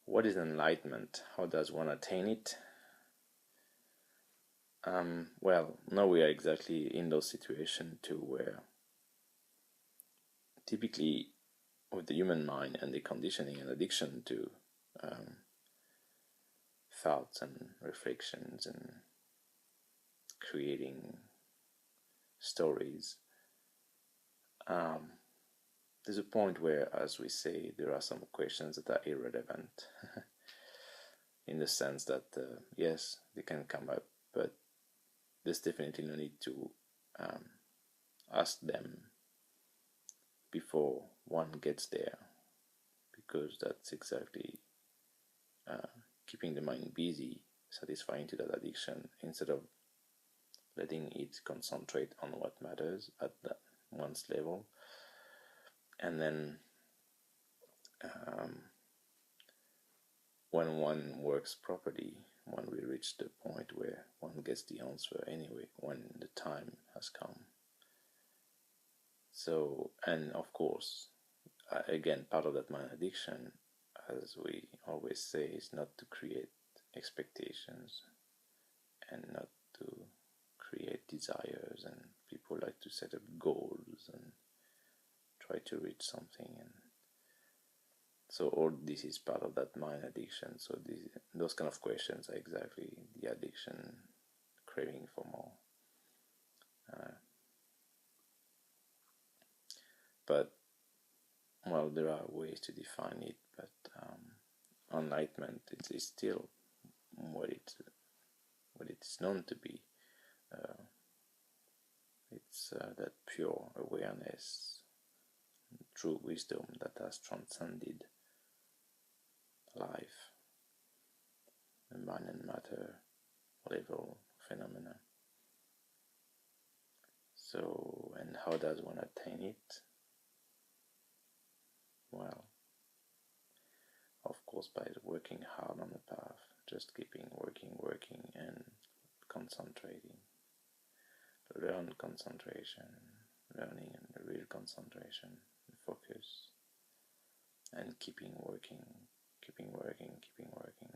what is enlightenment? How does one attain it? Well, now we are exactly in those situations too, where typically with the human mind and the conditioning and addiction to thoughts and reflections and creating stories, there's a point where, as we say, there are some questions that are irrelevant in the sense that yes, they can come up, but there's definitely no need to ask them before one gets there, because that's exactly keeping the mind busy, satisfying to that addiction, instead of letting it concentrate on what matters at that one's level. And then when one works properly, one will reach the point where one gets the answer anyway, when the time has come. So, and of course, again, part of that mind addiction, as we always say, is not to create expectations and not to create desires, and people like to set up goals and try to reach something, and so all this is part of that mind addiction. So those kind of questions are exactly the addiction, craving for more. But well, there are ways to define it, but enlightenment is still what it's known to be. It's that pure awareness, true wisdom that has transcended life, the mind and matter level phenomena. So, and how does one attain it? Well, of course, by working hard on the path, just keeping working and concentrating. Learn concentration, learning and the real concentration, focus, and keeping working.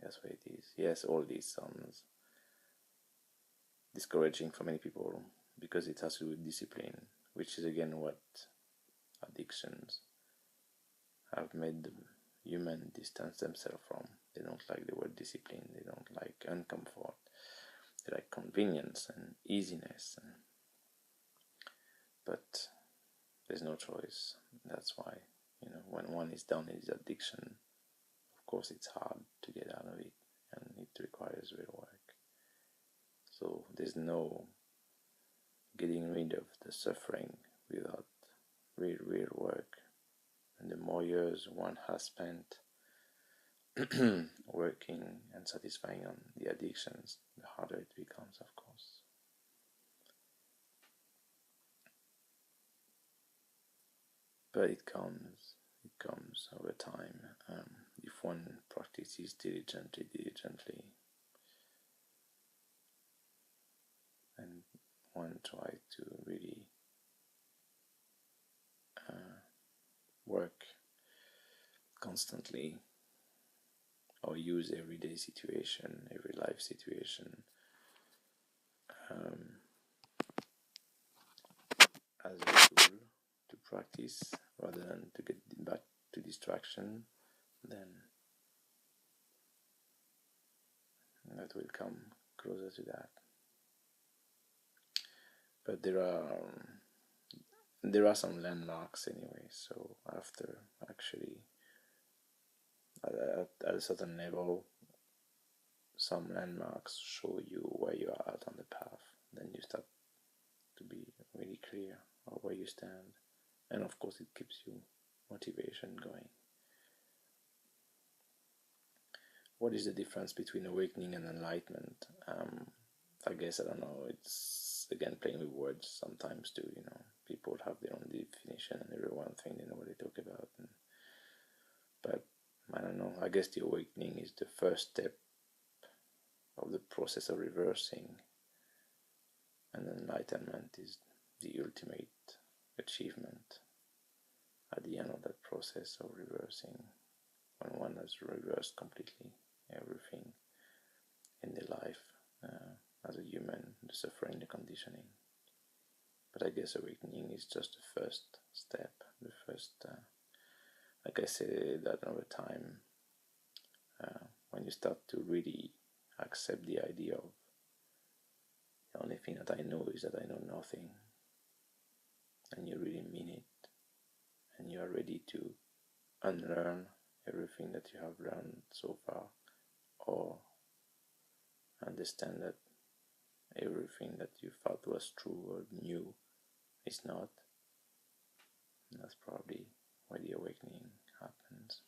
That's what it is. Yes, all this sounds discouraging for many people because it has to do with discipline, which is again what addictions have made the human distance themselves from. They don't like the word discipline, they don't like uncomfort, they like convenience and easiness, but there's no choice. That's why, when one is down in his addiction, of course it's hard to get out of it, and it requires real work. So there's no getting rid of the suffering without real work. And the more years one has spent working and satisfying on the addictions, the harder it becomes, of course. But it comes over time. If one practices diligently, and one try to really work constantly, or use everyday situation, every life situation as a tool to practice rather than to get back to distraction, then that will come closer to that. But there are some landmarks anyway, so after actually at a certain level, some landmarks show you where you are at on the path. Then you start to be really clear of where you stand, and of course it keeps you motivation going. What is the difference between awakening and enlightenment? I guess, I don't know, it's again playing with words sometimes too, people have their own definition and everyone thinks they know what they talk about, but I don't know, I guess the awakening is the first step of the process of reversing, and enlightenment is the ultimate achievement at the end of that process of reversing when one has reversed completely everything in their life as a human, the suffering, the conditioning. But I guess awakening is just the first step, the first, like I said that over time, when you start to really accept the idea of the only thing that I know is that I know nothing, and you really mean it, and you are ready to unlearn everything that you have learned so far, or understand that everything that you thought was true or new is not, and that's probably where the awakening happens.